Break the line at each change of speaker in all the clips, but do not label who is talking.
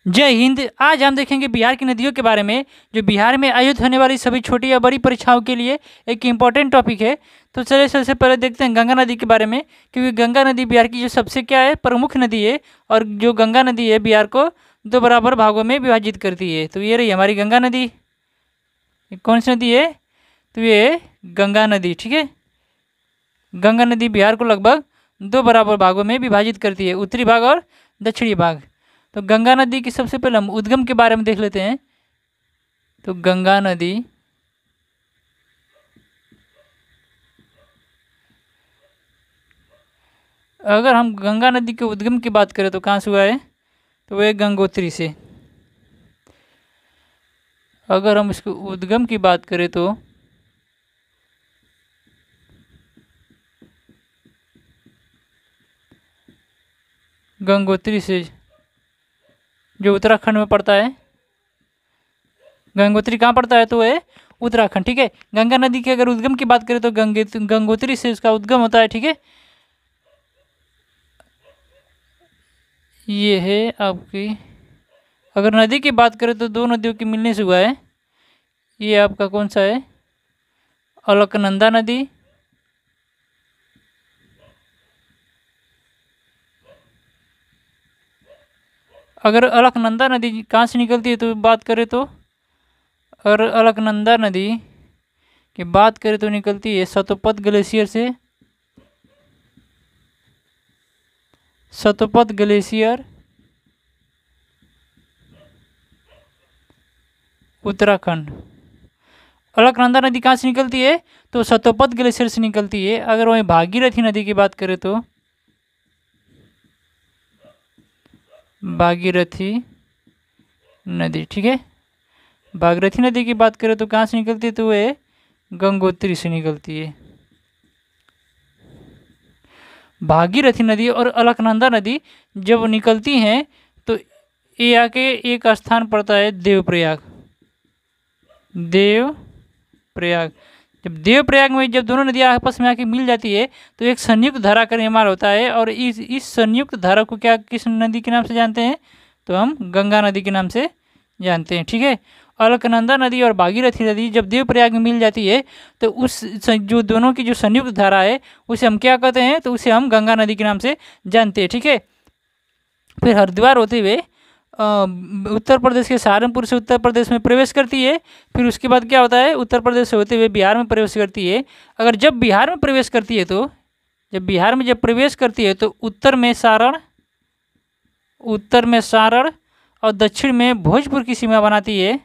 जय हिंद। आज हम देखेंगे बिहार की नदियों के बारे में, जो बिहार में आयोजित होने वाली सभी छोटी या बड़ी परीक्षाओं के लिए एक इम्पॉर्टेंट टॉपिक है। तो चलिए सबसे पहले देखते हैं गंगा नदी के बारे में, क्योंकि गंगा नदी बिहार की जो सबसे क्या है प्रमुख नदी है। और जो गंगा नदी है बिहार को दो बराबर भागों में विभाजित करती है। तो ये रही हमारी गंगा नदी। ये कौन सी नदी है? तो ये गंगा नदी, ठीक है। गंगा नदी बिहार को लगभग दो बराबर भागों में विभाजित करती है, उत्तरी भाग और दक्षिणी भाग। तो गंगा नदी की सबसे पहले हम उद्गम के बारे में देख लेते हैं। तो गंगा नदी अगर हम गंगा नदी के उद्गम की बात करें तो कहाँ से हुआ है? तो वह गंगोत्री से। अगर हम इसके उद्गम की बात करें तो गंगोत्री से, जो उत्तराखंड में पड़ता है। गंगोत्री कहाँ पड़ता है? तो वह उत्तराखंड, ठीक है। गंगा नदी के अगर उद्गम की बात करें तो गंगोत्री से उसका उद्गम होता है, ठीक है। ये है आपकी, अगर नदी की बात करें तो दो नदियों के मिलने से हुआ है। ये आपका कौन सा है? अलकनंदा नदी। अगर अलकनंदा नदी कहाँ से निकलती है तो बात करें तो, अगर अलकनंदा नदी की बात करें तो निकलती है सतोपत ग्लेशियर से। सतोपत ग्लेशियर उत्तराखंड। अलकनंदा नदी कहाँ से निकलती है? तो सतोपत ग्लेशियर से निकलती है। अगर वहीं भागीरथी नदी की बात करें तो भागीरथी नदी, ठीक है। भागीरथी नदी की बात करें तो कहाँ से निकलती है? तो वह गंगोत्री से निकलती है। भागीरथी नदी और अलकनंदा नदी जब निकलती हैं तो ये आके एक स्थान पड़ता है देवप्रयाग। देवप्रयाग, जब देवप्रयाग में जब दोनों नदियाँ आपस में आके मिल जाती है तो एक संयुक्त धारा का निर्माण होता है। और इस संयुक्त धारा को क्या किस नदी के नाम से जानते हैं? तो हम गंगा नदी के नाम से जानते हैं, ठीक है। अलकनंदा नदी और भागीरथी नदी जब देवप्रयाग में मिल जाती है तो जो दोनों की जो संयुक्त धारा है उसे हम क्या कहते हैं? तो उसे हम गंगा नदी के नाम से जानते हैं, ठीक है। फिर हरिद्वार होते हुए उत्तर प्रदेश के सहारनपुर से उत्तर प्रदेश में प्रवेश करती है। फिर उसके बाद क्या होता है? उत्तर प्रदेश से होते हुए बिहार में प्रवेश करती है। अगर जब बिहार में प्रवेश करती है तो जब प्रवेश करती है तो उत्तर में सारण और दक्षिण में भोजपुर की सीमा बनाती है।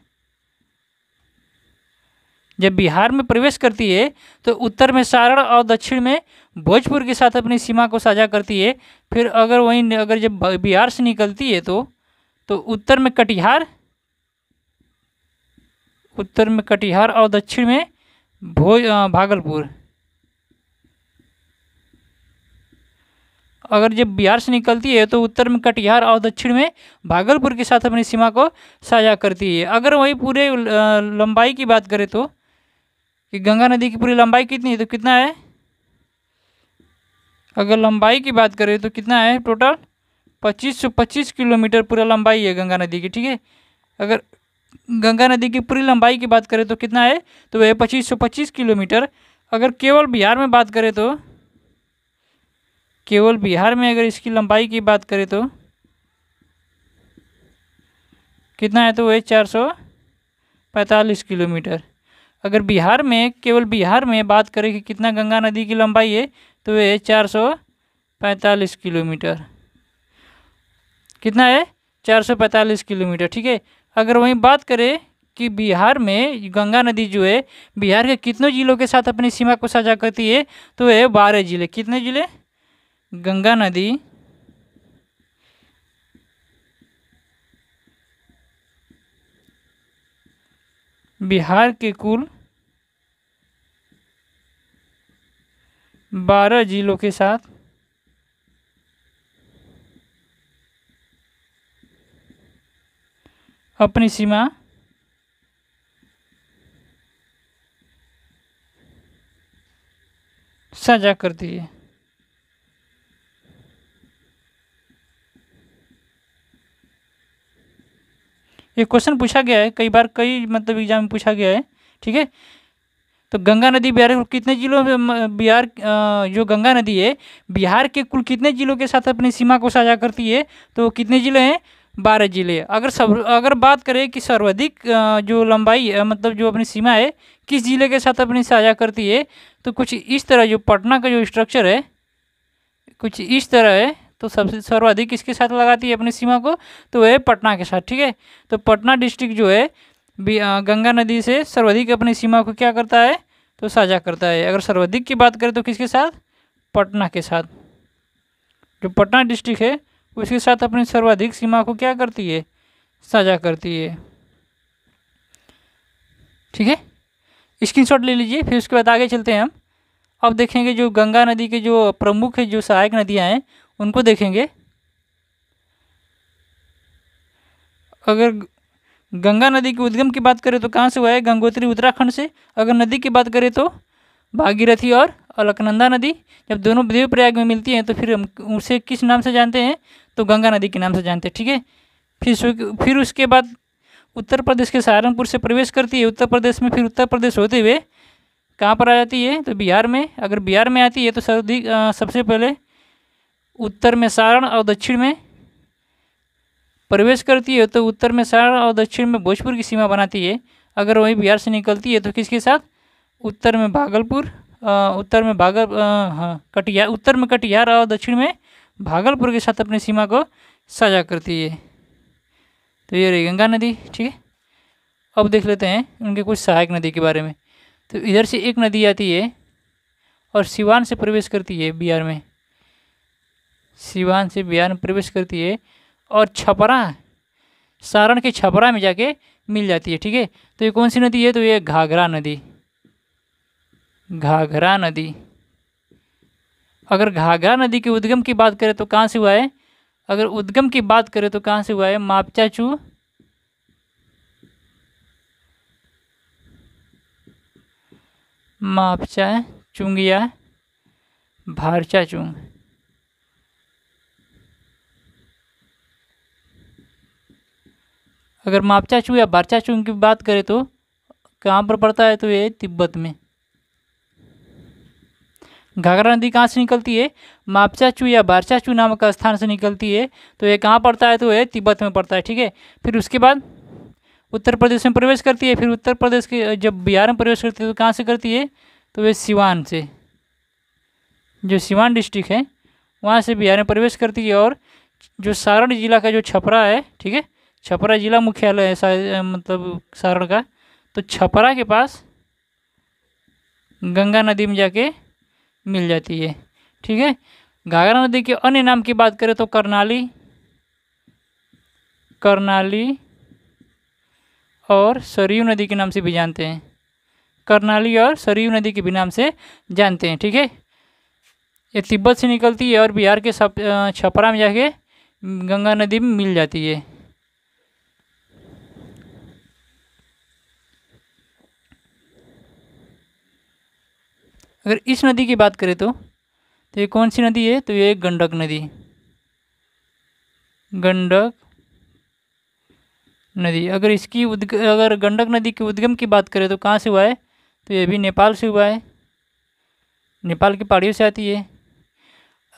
जब बिहार में प्रवेश करती है तो उत्तर में सारण और दक्षिण में भोजपुर के साथ अपनी सीमा को साझा करती है। फिर अगर जब बिहार से निकलती है तो उत्तर में कटिहार और दक्षिण में भागलपुर। अगर जब बिहार से निकलती है तो उत्तर में कटिहार और दक्षिण में भागलपुर के साथ अपनी सीमा को साझा करती है। अगर वही पूरे लंबाई की बात करें तो कि गंगा नदी की पूरी लंबाई कितनी है? तो कितना है? अगर लंबाई की बात करें तो कितना है? टोटल 2525 किलोमीटर पूरा लंबाई है गंगा नदी की, ठीक है। अगर गंगा नदी की पूरी लंबाई की बात करें तो कितना है? तो वह 2525 किलोमीटर। अगर केवल बिहार में बात करें तो केवल बिहार में अगर इसकी लंबाई की बात करें तो कितना है? तो वह 445 किलोमीटर। अगर केवल बिहार में बात करें कि कितना गंगा नदी की लंबाई है तो वह 445 किलोमीटर। कितना है? 445 किलोमीटर, ठीक है। अगर वहीं बात करें कि बिहार में गंगा नदी जो है बिहार के कितने जिलों के साथ अपनी सीमा को साझा करती है? तो वह 12 जिले। कितने जिले? गंगा नदी बिहार के कुल 12 जिलों के साथ अपनी सीमा साझा करती है। ये क्वेश्चन पूछा गया है कई बार, कई मतलब एग्जाम में पूछा गया है। ठीक है, तो गंगा नदी बिहार के कितने जिलों में बिहार जो गंगा नदी है बिहार के कुल कितने जिलों के साथ अपनी सीमा को साझा करती है, तो कितने जिले हैं? 12 जिले। अगर बात करें कि सर्वाधिक जो लंबाई मतलब जो अपनी सीमा है किस जिले के साथ अपनी साझा करती है, तो कुछ इस तरह जो पटना का जो स्ट्रक्चर है कुछ इस तरह है। तो सबसे सर्वाधिक किसके साथ लगाती है अपनी सीमा को, तो वह है पटना के साथ। ठीक है, तो पटना डिस्ट्रिक्ट जो है गंगा नदी से सर्वाधिक अपनी सीमा को क्या करता है, तो साझा करता है। अगर सर्वाधिक की बात करें तो किसके साथ? पटना के साथ। जो पटना डिस्ट्रिक्ट है उसके साथ अपनी सर्वाधिक सीमा को क्या करती है, साझा करती है। ठीक है, स्क्रीनशॉट ले लीजिए, फिर उसके बाद आगे चलते हैं हम। अब देखेंगे जो गंगा नदी के जो प्रमुख है जो सहायक नदियां हैं उनको देखेंगे। अगर गंगा नदी के उद्गम की बात करें तो कहाँ से हुआ है? गंगोत्री उत्तराखंड से। अगर नदी की बात करें तो भागीरथी और अलकनंदा नदी, जब दोनों देवप्रयाग में मिलती हैं तो फिर हम उसे किस नाम से जानते हैं, तो गंगा नदी के नाम से जानते हैं। ठीक है, फिर उसके बाद उत्तर प्रदेश के सहारनपुर से प्रवेश करती है उत्तर प्रदेश में, फिर उत्तर प्रदेश होते हुए कहाँ पर आ जाती है, तो बिहार में। अगर बिहार में आती है तो सबसे पहले उत्तर में सारण और दक्षिण में प्रवेश करती है, तो उत्तर में सारण और दक्षिण में भोजपुर की सीमा बनाती है। अगर वही बिहार से निकलती है तो किसके साथ? उत्तर में भागलपुर, उत्तर में कटिहार, उत्तर में कटिहार और दक्षिण में भागलपुर के साथ अपनी सीमा को साझा करती है। तो ये रही गंगा नदी। ठीक है, अब देख लेते हैं उनके कुछ सहायक नदी के बारे में। तो इधर से एक नदी आती है और सिवान से प्रवेश करती है बिहार में, सिवान से बिहार में प्रवेश करती है और छपरा, सारण के छपरा में जाके मिल जाती है। ठीक है, तो ये कौन सी नदी है? तो ये घाघरा नदी, घाघरा नदी। अगर घाघरा नदी के उद्गम की बात करें तो कहाँ से हुआ है? अगर उद्गम की बात करें तो कहाँ से हुआ है? मापचाचू, मापचा चुंगिया भारचाचुंग। अगर मापचाचू या भारचाचुंग की बात करें तो कहाँ पर पड़ता है? तो ये तिब्बत में। घाघरा नदी कहाँ से निकलती है? मापचाचू या भारचाचू नामक स्थान से निकलती है, तो ये कहाँ पड़ता है? तो ये तिब्बत में पड़ता है। ठीक है, फिर उसके बाद उत्तर प्रदेश में प्रवेश करती है, फिर उत्तर प्रदेश के जब बिहार में प्रवेश करती है तो कहाँ से करती है? तो ये सिवान से, जो सिवान डिस्ट्रिक्ट है वहाँ से बिहार में प्रवेश करती है। और जो सारण जिला का जो छपरा है, ठीक है, छपरा जिला मुख्यालय है मतलब सारण का, तो छपरा के पास गंगा नदी में जाके मिल जाती है। ठीक है, घाघरा नदी के अन्य नाम की बात करें तो करनाली, करनाली और सरयू नदी के नाम से भी जानते हैं, करनाली और सरयू नदी के भी नाम से जानते हैं। ठीक है, ये तिब्बत से निकलती है और बिहार के छपरा में जाके गंगा नदी में मिल जाती है। अगर इस नदी की बात करें तो ये कौन सी नदी है? तो ये गंडक नदी, गंडक नदी। अगर गंडक नदी के उद्गम की बात करें तो कहाँ से हुआ है? तो ये भी नेपाल से हुआ है, नेपाल की पहाड़ियों से आती है।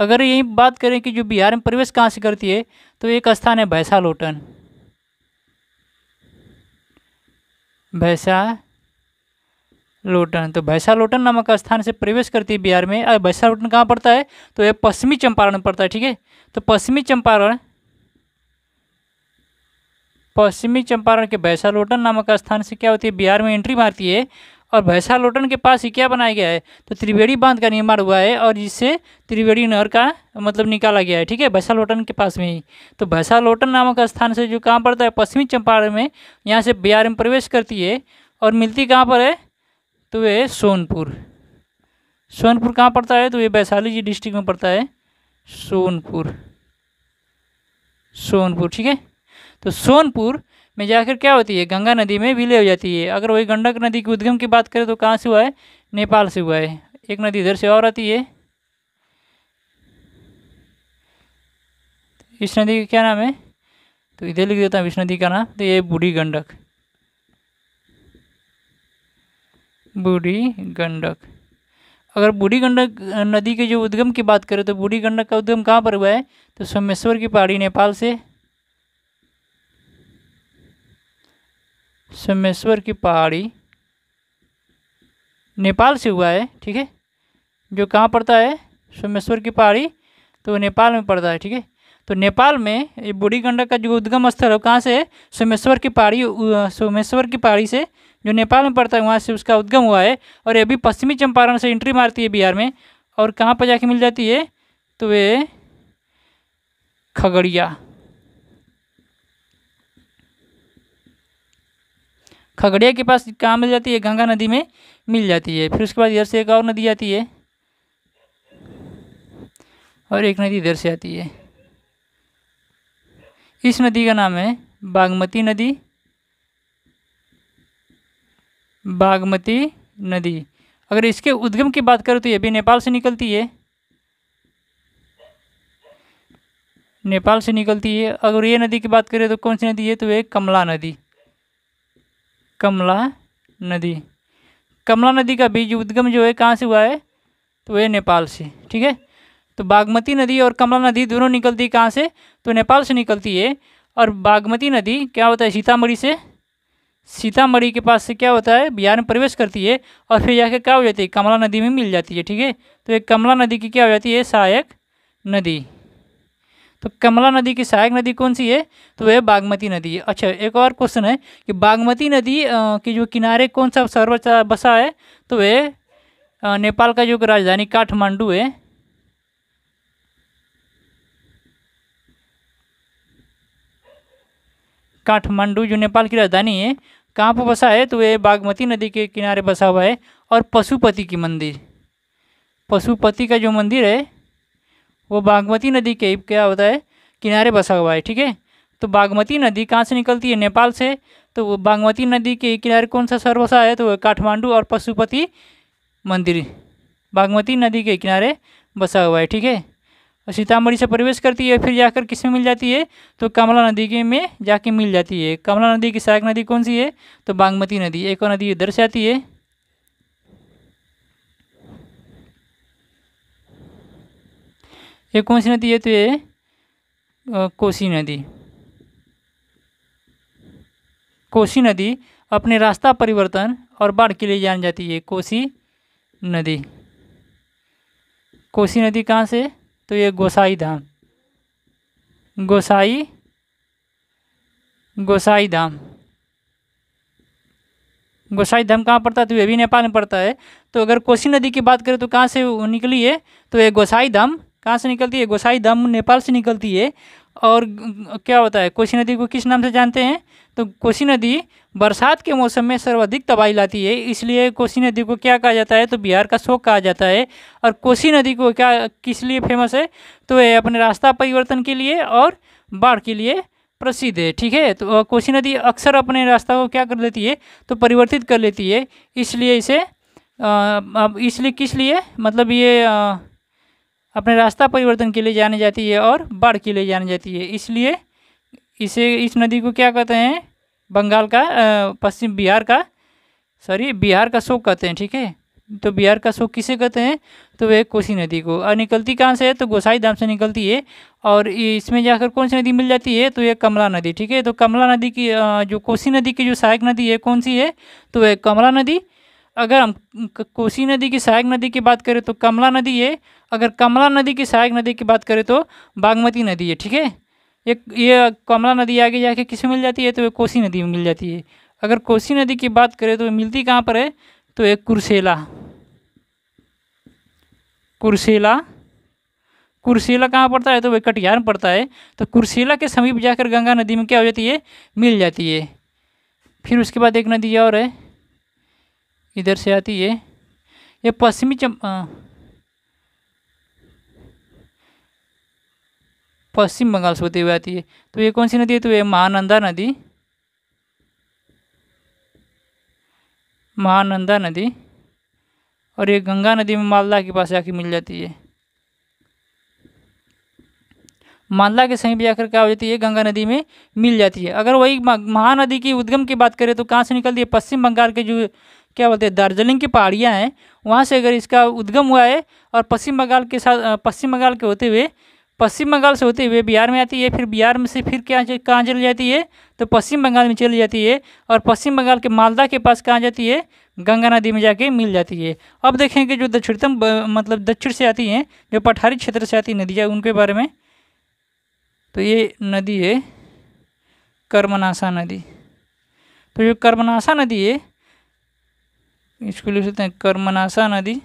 अगर यही बात करें कि जो बिहार में प्रवेश कहाँ से करती है, तो एक स्थान है भैंसालोटन, भैंसालोटन। तो भैंसालोटन नामक स्थान से प्रवेश करती है बिहार में। और भैंसालोटन कहाँ पड़ता है? तो ये पश्चिमी चंपारण में पड़ता है। ठीक है, तो पश्चिमी चंपारण के भैंसालोटन नामक स्थान से क्या होती है? बिहार में एंट्री मारती है। और भैंसालोटन के पास ही क्या बनाया गया है? तो त्रिवेणी बांध का निर्माण हुआ है और जिससे त्रिवेणी नहर का मतलब निकाला गया है। ठीक है, भैंसालोटन के पास में ही। तो भैंसालोटन नामक स्थान से जो कहाँ पड़ता है? पश्चिमी चंपारण में। यहाँ से बिहार में प्रवेश करती है और मिलती कहाँ पर है? तो ये सोनपुर। सोनपुर कहाँ पड़ता है? तो ये वैशाली जी डिस्ट्रिक्ट में पड़ता है, सोनपुर, सोनपुर। ठीक है, तो सोनपुर में जाकर क्या होती है? गंगा नदी में विलय हो जाती है। अगर वही गंडक नदी के उद्गम की बात करें तो कहाँ से हुआ है? नेपाल से हुआ है। एक नदी इधर से और आती है, इस नदी का क्या नाम है? तो इधर लिख देता हूँ इस नदी का नाम। तो ये बूढ़ी गंडक, बूढ़ी गंडक। अगर बूढ़ी गंडक नदी के जो उद्गम की बात करें तो बूढ़ी गंडक का उद्गम कहाँ पर हुआ है? तो सोमेश्वर की पहाड़ी, नेपाल से। सोमेश्वर की पहाड़ी नेपाल से हुआ है, ठीक है। जो कहाँ पड़ता है? सोमेश्वर की पहाड़ी, तो नेपाल में पड़ता है, ठीक है। तो नेपाल में ये बूढ़ी गंडक का जो उद्गम स्थल है कहाँ से है? सोमेश्वर की पहाड़ी, सोमेश्वर की पहाड़ी से जो नेपाल में पड़ता है वहाँ से उसका उद्गम हुआ है। और ये भी पश्चिमी चंपारण से एंट्री मारती है बिहार में, और कहाँ पर जाके मिल जाती है? तो ये खगड़िया, खगड़िया के पास कहाँ मिल जाती है? गंगा नदी में मिल जाती है। फिर उसके बाद इधर से एक और नदी आती है, और एक नदी इधर से आती है। इस नदी का नाम है बागमती नदी, बागमती नदी। अगर इसके उद्गम की बात करें तो ये भी नेपाल से निकलती है, नेपाल से निकलती है। अगर ये नदी की बात करें तो कौन सी नदी है? तो ये कमला नदी, कमला नदी। कमला नदी का बीज उद्गम जो है कहाँ से हुआ है? तो ये नेपाल से, ठीक है। तो बागमती नदी और कमला नदी दोनों निकलती है कहाँ से? तो नेपाल से निकलती है। और बागमती नदी क्या होता है? सीतामढ़ी से, सीतामढ़ी के पास से क्या होता है? बिहार में प्रवेश करती है, और फिर जाकर क्या हो जाती है? कमला नदी में मिल जाती है, ठीक है। तो एक कमला नदी की क्या हो जाती है? सहायक नदी। तो कमला नदी की सहायक नदी कौन सी है? तो वह बागमती नदी है। अच्छा, एक और क्वेश्चन है कि बागमती नदी की जो किनारे कौन सा शहर बसा है? तो वह नेपाल का जो राजधानी काठमांडू है, काठमांडू जो नेपाल की राजधानी है, कहाँ पर बसा है? तो ये बागमती नदी के किनारे बसा हुआ है। और पशुपति की मंदिर, पशुपति का जो मंदिर है वो बागमती नदी के क्या होता है? किनारे बसा हुआ है, ठीक है। तो बागमती नदी कहाँ से निकलती है? नेपाल से। तो वो बागमती नदी के किनारे कौन सा शहर बसा है? तो काठमांडू और पशुपति मंदिर बागमती नदी के किनारे बसा हुआ है, ठीक है। और सीतामढ़ी से प्रवेश करती है, फिर जाकर किस में मिल जाती है? तो कमला नदी के में जाके मिल जाती है। कमला नदी की सहायक नदी कौन सी है? तो बागमती नदी। एक और नदी इधर से आती है, ये कौन सी नदी है? तो ये कोसी नदी। कोसी नदी अपने रास्ता परिवर्तन और बाढ़ के लिए जानी जाती है, कोसी नदी। कोसी नदी कहाँ से? तो ये गोसाई धाम, गोसाई, गोसाई धाम। गोसाई धाम कहाँ पड़ता है? तो ये भी नेपाल में पड़ता है। तो अगर कोसी नदी की बात करें तो कहाँ से वो निकली है? तो ये गोसाई धाम कहाँ से निकलती है? गोसाई धाम नेपाल से निकलती है। और क्या होता है? कोसी नदी को किस नाम से जानते हैं? तो कोसी नदी बरसात के मौसम में सर्वाधिक तबाही लाती है, इसलिए कोसी नदी को क्या कहा जाता है? तो बिहार का शोक कहा जाता है। और कोसी नदी को क्या किस लिए फेमस है? तो ये अपने रास्ता परिवर्तन के लिए और बाढ़ के लिए प्रसिद्ध है, ठीक है। तो कोसी नदी अक्सर अपने रास्ता को क्या कर लेती है? तो परिवर्तित कर लेती है, इसलिए इसे अब इसलिए किस लिए मतलब ये अपने रास्ता परिवर्तन के लिए जानी जाती है और बाढ़ के लिए जानी जाती है, इसलिए इसे इस नदी को क्या कहते हैं? बंगाल का पश्चिम बिहार का बिहार का शोक कहते हैं, ठीक है। तो बिहार का शोक किसे कहते हैं? तो वे कोसी नदी को। और निकलती कहाँ से है? तो गोसाई धाम से निकलती है। और इसमें जाकर कौन सी नदी मिल जाती है? तो ये कमला नदी, ठीक है। तो कमला नदी की जो कोसी नदी की जो सहायक नदी है कौन सी है? तो वह कमला नदी। अगर हम कोसी नदी की सहायक नदी की बात करें तो कमला नदी है। अगर कमला नदी की सहायक नदी की बात करें तो बागमती नदी है, ठीक है। ये कमला नदी आगे जाके किस में मिल जाती है? तो ये कोसी नदी में मिल जाती है। अगर कोसी नदी की बात करें तो मिलती कहाँ पर है? तो एक कुर्सेला, कुर्सेला, कुर्सेला कहाँ पड़ता है? तो वह कटिहार में पड़ता है। तो कुर्सेला के समीप जाकर गंगा नदी में क्या हो जाती है? मिल जाती है। फिर उसके बाद एक नदी और है, इधर से आती है, ये पश्चिम बंगाल से होते हुए आती है। तो ये कौन सी नदी है? तो ये महानंदा नदी, महानंदा नदी। और ये गंगा नदी में मालदा के पास जाके मिल जाती है। मालदा के समीप जाकर क्या हो जाती है, गंगा नदी में मिल जाती है। अगर वही महानदी की उद्गम की बात करें तो कहाँ से निकलती है, पश्चिम बंगाल के जो क्या बोलते हैं दार्जिलिंग की पहाड़ियाँ हैं वहाँ से अगर इसका उद्गम हुआ है और पश्चिम बंगाल के साथ पश्चिम बंगाल के होते हुए पश्चिम बंगाल से होते हुए बिहार में आती है, फिर बिहार में से फिर क्या कहाँ चली जाती है, तो पश्चिम बंगाल में चली जाती है और पश्चिम बंगाल के मालदा के पास कहाँ जाती है, गंगा नदी में जाके मिल जाती है। अब देखेंगे जो दक्षिणतम मतलब दक्षिण से आती हैं, जो पठारी क्षेत्र से आती नदियाँ उनके बारे में। तो ये नदी है कर्मनाशा नदी। तो जो कर्मनाशा नदी है इसको लिख सकते हैं कर्मनाशा नदी।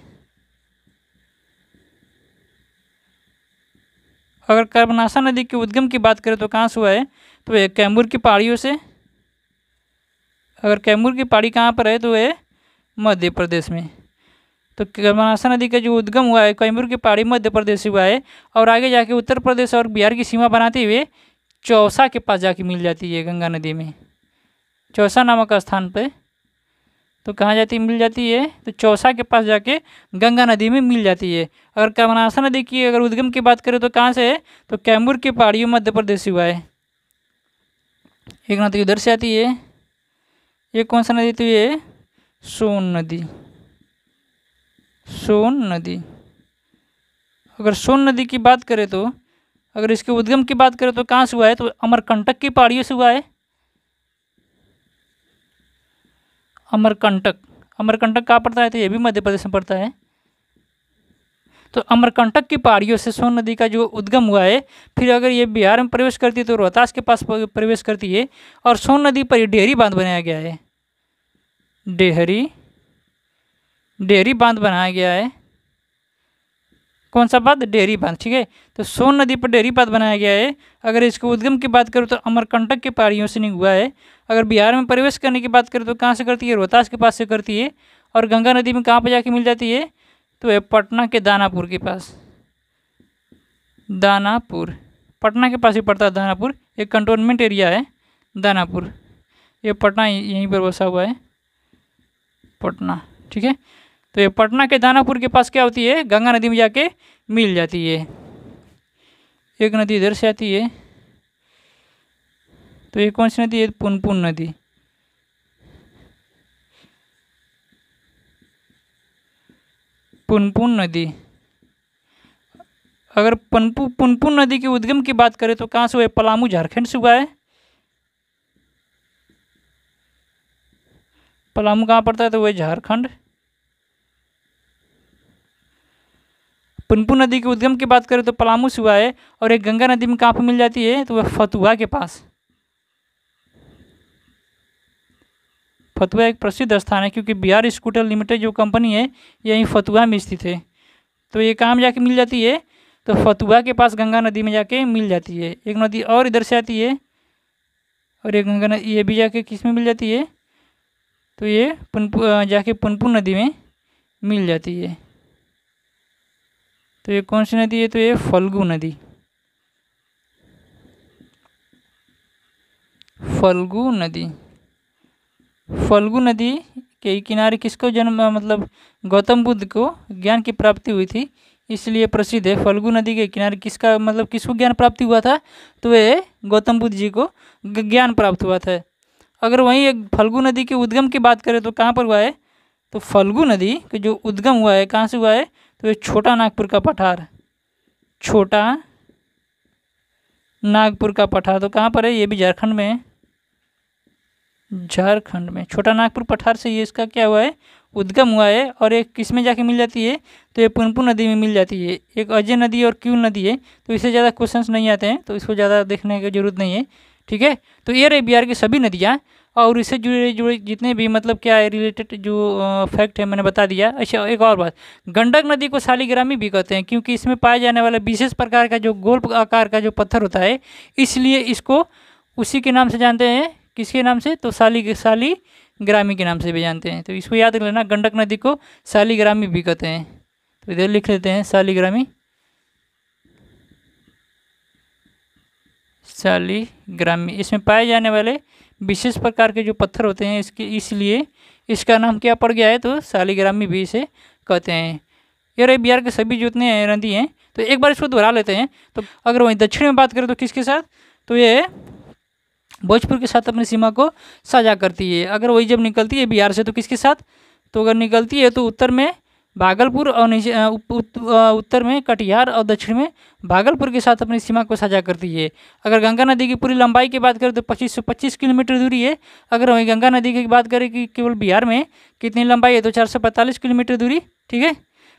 अगर कर्मनाशा नदी के उद्गम की बात करें तो कहाँ से हुआ है, तो ये कैमूर की पहाड़ियों से। अगर कैमूर की पहाड़ी कहाँ पर है तो ये मध्य प्रदेश में। तो कर्मनाशा नदी का जो उद्गम हुआ है कैमूर की पहाड़ी मध्य प्रदेश से हुआ है और आगे जाके उत्तर प्रदेश और बिहार की सीमा बनाते हुए चौसा के पास जाके मिल जाती है गंगा नदी में, चौसा नामक स्थान पे। तो कहाँ जाती मिल जाती है, तो चौसा के पास जाके गंगा नदी में मिल जाती है। अगर कर्मनाशा नदी की अगर उद्गम की बात करें तो कहाँ से है, तो कैमूर की पहाड़ियों मध्य प्रदेश से हुआ है। एक नदी उधर से आती है, ये कौन सा नदी, तो ये सोन नदी, सोन नदी। अगर सोन नदी की बात करें तो अगर इसके उद्गम की बात करें तो कहाँ से हुआ है, तो अमरकंटक की पहाड़ियों से हुआ है। अमरकंटक, अमरकंटक कहाँ पड़ता है, तो ये भी मध्य प्रदेश में पड़ता है। तो अमरकंटक की पहाड़ियों से सोन नदी का जो उद्गम हुआ है, फिर अगर ये बिहार में प्रवेश करती है तो रोहतास के पास प्रवेश करती है और सोन नदी पर डेहरी बांध बनाया गया है। डेहरी बांध बनाया गया है। कौन सा बांध, डेहरी बांध, ठीक है। तो सोन नदी पर डेहरी बांध बनाया गया है। अगर इसके उद्गम की बात करूँ तो अमरकंटक की पहाड़ियों से नहीं हुआ है। अगर बिहार में प्रवेश करने की बात करें तो कहाँ से करती है, रोहतास के पास से करती है। और गंगा नदी में कहाँ पर जाके मिल जाती है, तो ये पटना के दानापुर के पास, दानापुर पटना के पास ही पड़ता है दानापुर, एक कंटोनमेंट एरिया है दानापुर। ये पटना यहीं पर बसा हुआ है पटना, ठीक है। तो ये पटना के दानापुर के पास क्या होती है, गंगा नदी में जाके मिल जाती है। एक नदी इधर से आती है, तो ये कौन सी नदी है, पुनपुन नदी। पुनपुन नदी। अगर पुनपुन नदी के उद्गम की बात करें तो कहाँ से हुआ है, पलामू झारखंड से हुआ है। पलामू कहाँ पड़ता है, तो वह झारखंड। पुनपुन नदी के उद्गम की बात करें तो पलामू से हुआ है और एक गंगा नदी में कहाँ पर मिल जाती है, तो वह फतुहा के पास। फतुहा एक प्रसिद्ध स्थान है क्योंकि बिहार स्कूटर लिमिटेड जो कंपनी है यहीं फतुहा में स्थित है। तो ये कहाँ में जाके मिल जाती है, तो फतुहा के पास गंगा नदी में जाके मिल जाती है। एक नदी और इधर से आती है और एक गंगा नदी, ये भी जाके किस में मिल जाती है, तो ये जाके पुनपुन नदी में मिल जाती है। तो ये कौन सी नदी है, तो ये फल्गु नदी। फल्गु नदी, फल्गु नदी के किनारे किसको जन्म, मतलब गौतम बुद्ध को ज्ञान की प्राप्ति हुई थी, इसलिए प्रसिद्ध है। फल्गु नदी के किनारे किसका, मतलब किसको ज्ञान प्राप्ति हुआ था, तो वे गौतम बुद्ध जी को ज्ञान प्राप्त हुआ था। अगर वहीं एक फल्गु नदी के उद्गम की बात करें तो कहाँ पर हुआ है, तो फल्गु नदी का जो उद्गम हुआ है कहाँ से हुआ है, तो ये छोटा नागपुर का पठार, छोटा नागपुर का पठार। तो कहाँ पर है, ये भी झारखंड में है, झारखंड में छोटा नागपुर पठार से ये इसका क्या हुआ है, उद्गम हुआ है। और एक किस में जाके मिल जाती है, तो ये पुनपुन नदी में मिल जाती है। एक अजय नदी और क्यूल नदी है, तो इससे ज़्यादा क्वेश्चंस नहीं आते हैं, तो इसको ज़्यादा देखने की जरूरत नहीं है, ठीक है। तो ये रहे बिहार की सभी नदियाँ और इससे जुड़े जितने भी मतलब क्या है रिलेटेड जो फैक्ट है मैंने बता दिया। अच्छा एक और बात, गंडक नदी को शालिग्रामी भी कहते हैं क्योंकि इसमें पाया जाने वाला विशेष प्रकार का जो गोल आकार का जो पत्थर होता है, इसलिए इसको उसी के नाम से जानते हैं। किसके नाम से, तो शालिग्रामी के नाम से भी जानते हैं। तो इसको याद रख लेना, गंडक नदी को शालिग्रामी भी कहते हैं। तो इधर लिख लेते हैं शालिग्रामी, शालिग्रामी। इसमें पाए जाने वाले विशेष प्रकार के जो पत्थर होते हैं इसलिए इसका नाम क्या पड़ गया है, तो शालिग्रामी भी इसे कहते हैं। ये रहे बिहार के सभी जितने नदी हैं। तो एक बार इसको दोहरा लेते हैं। तो अगर वहीं दक्षिण में बात करें तो किसके साथ, तो ये भोजपुर के साथ अपनी सीमा को साझा करती है। अगर वही जब निकलती है बिहार से तो किसके साथ, तो अगर निकलती है तो उत्तर में भागलपुर और उत्तर में कटिहार और दक्षिण में भागलपुर के साथ अपनी सीमा को साझा करती है। अगर गंगा नदी की पूरी लंबाई की बात करें तो 2525 किलोमीटर दूरी है। अगर वहीं गंगा नदी की बात करें कि केवल बिहार में कितनी लंबाई है, तो 445 किलोमीटर दूरी, ठीक है।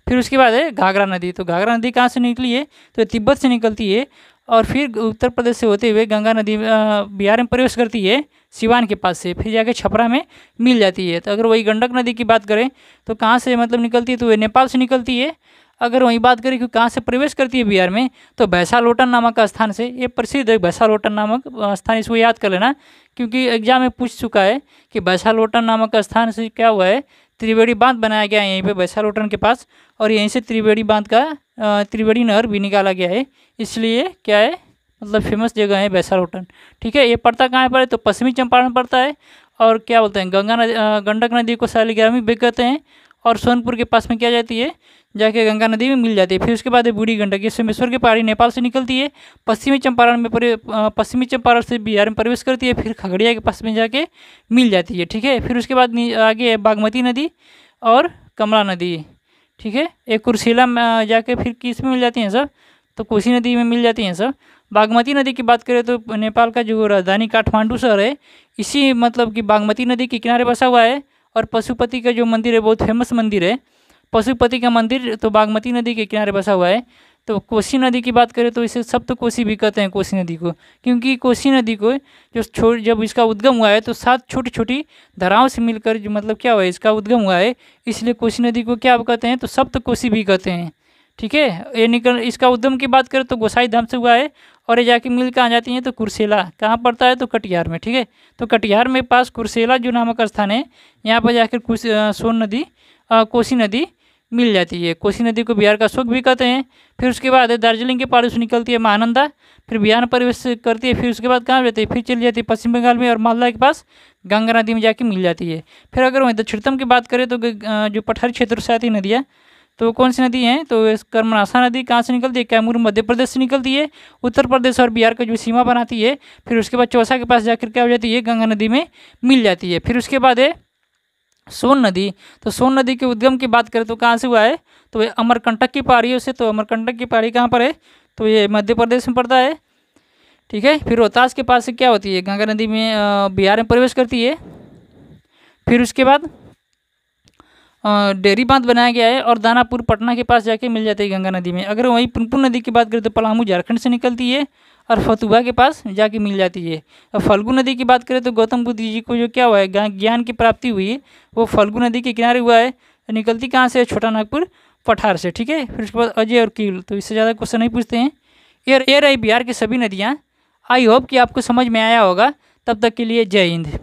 फिर उसके बाद है घाघरा नदी। तो घाघरा नदी कहाँ से निकली है, तो तिब्बत से निकलती है और फिर उत्तर प्रदेश से होते हुए गंगा नदी बिहार में प्रवेश करती है सिवान के पास से, फिर जाके छपरा में मिल जाती है। तो अगर वही गंडक नदी की बात करें तो कहाँ से मतलब निकलती है, तो वे नेपाल से निकलती है। अगर वही बात करें कि कहाँ से प्रवेश करती है बिहार में, तो भैंसालोटन नामक स्थान से। ये प्रसिद्ध है भैंसालोटन नामक स्थान, इसको याद कर लेना क्योंकि एग्जाम में पूछ चुका है कि भैंसालोटन नामक स्थान से क्या हुआ है, त्रिवेणी बांध बनाया गया है यहीं पे भैंसालोटन के पास, और यहीं से त्रिवेणी बांध का त्रिवेणी नहर भी निकाला गया है, इसलिए क्या है मतलब फेमस जगह है भैंसालोटन, ठीक है। ये पड़ता कहाँ पर है, तो पश्चिमी चंपारण पड़ता है। और क्या बोलते हैं, गंडक नदी को शालिग्रामी भी कहते हैं, और सोनपुर के पास में क्या जाती है, जाके गंगा नदी में मिल जाती है। फिर उसके बाद बूढ़ी गंडक, ये सोमेश्वर की पहाड़ी नेपाल से निकलती है, पश्चिमी चंपारण से बिहार में प्रवेश करती है, फिर खगड़िया के पास में जाके मिल जाती है, ठीक है। फिर उसके बाद आगे बागमती नदी और कमला नदी, ठीक है। एक कुर्सेला में जाके फिर किस में मिल जाती हैं सब, तो कोसी नदी में मिल जाती हैं सब। बागमती नदी की बात करें तो नेपाल का जो राजधानी काठमांडू शहर है, इसी मतलब कि बागमती नदी के किनारे बसा हुआ है। और पशुपति का जो मंदिर है, बहुत फेमस मंदिर है पशुपति का मंदिर, तो बागमती नदी के किनारे बसा हुआ है। तो कोसी नदी की बात करें तो इसे सब तो कोसी भी कहते हैं कोसी नदी को, क्योंकि कोसी नदी को जब इसका उद्गम हुआ है तो 7 छोटी छोटी धाराओं से मिलकर जो मतलब क्या हुआ है, इसका उद्गम हुआ है, इसलिए कोसी नदी को क्या कहते हैं, तो सप्त कोसी भी कहते हैं, ठीक है। ये इसका उद्गम की बात करें तो गोसाई धाम से हुआ है, और ये जाके मिल कहाँ जाती हैं, तो कुर्सेला कहाँ पड़ता है, तो कटिहार में, ठीक है। तो कटिहार में पास कुर्सेला जो नामक स्थान है, यहाँ पर जाकर कोसी नदी मिल जाती है। कोसी नदी को बिहार का शोक भी कहते हैं। फिर उसके बाद दार्जिलिंग के पहाड़ों से निकलती है महानंदा, फिर बिहार में प्रवेश करती है। फिर उसके बाद कहाँ जाती है, फिर चली जाती है पश्चिम बंगाल में, और मालदा के पास गंगा नदी में जाके मिल जाती है। फिर अगर वहीं दक्षिणतम की बात करें तो जो पठारी क्षेत्र से आती नदियाँ, तो कौन सी नदी हैं, तो कर्मनाशा नदी कहाँ से निकलती है, कैमूर मध्य प्रदेश से निकलती है, उत्तर प्रदेश और बिहार का जो सीमा बनाती है। फिर उसके बाद चौसा के पास जाकर क्या हो जाती है, गंगा नदी में मिल जाती है। फिर उसके बाद है सोन नदी। तो सोन नदी के उद्गम की बात करें तो कहाँ से हुआ है, तो ये अमरकंटक की पहाड़ियों से। तो अमरकंटक की पहाड़ी कहाँ पर है, तो ये मध्य प्रदेश में पड़ता है, ठीक है। फिर रोहतास के पास से क्या होती है, गंगा नदी में बिहार में प्रवेश करती है। फिर उसके बाद डेयरी बांध बनाया गया है, और दानापुर पटना के पास जाके मिल जाती है गंगा नदी में। अगर वहीं पुनपुन नदी की बात करें तो पलामू झारखंड से निकलती है, और फतुहा के पास जाके मिल जाती है। और फल्गु नदी की बात करें तो गौतम बुद्ध जी को जो क्या हुआ है, ज्ञान की प्राप्ति हुई है, वो फल्गु नदी के किनारे हुआ है। निकलती कहाँ से, छोटा नागपुर पठार से, ठीक है। फिर उसके बाद अजय और कील, तो इससे ज़्यादा क्वेश्चन नहीं पूछते हैं। ये रही बिहार की सभी नदियाँ। आई होप कि आपको समझ में आया होगा। तब तक के लिए जय हिंद।